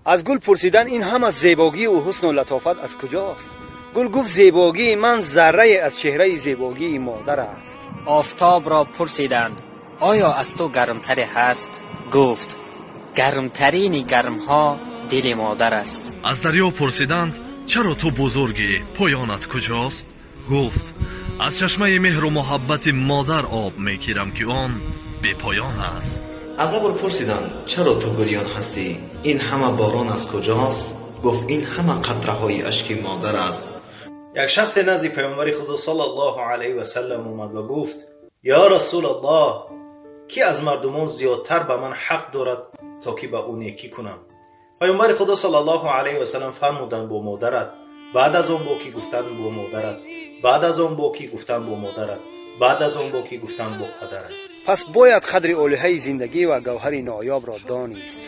از گل پرسیدن این همه زیبایی و حسن و لطافت از کجاست؟ گل گفت زیبایی من ذره از چهره زیبایی مادر است. آفتاب را پرسیدند آیا از تو گرمتری هست؟ گفت گرمترین گرمها دل مادر است. از دریا پرسیدند چرا تو بزرگی، پایانت کجاست؟ گفت از چشمه مهر و محبت مادر آب میگیرم که آن بی پایان است. از ابر پرسیدند چرا تو گریان هستی؟ این همه باران از کجاست؟ گفت این همه قطره های اشک مادر است. یک شخص نزد پیامبر خدا صلی الله علیه و سلم اومد و گفت یا رسول الله، کی از مردمان زیادتر به من حق دارد تا که به او نیکی کنم؟ پیامبر خدا صلی الله علیه و سلم فرمودند با مادرت، بعد از اون با کی گفتند با مادرت، بعد از اون با کی گفتند با مادرت، بعد از اون با کی گفتند با پدرت. پس باید قدر الهی زندگی و گوهر نایاب را دانست.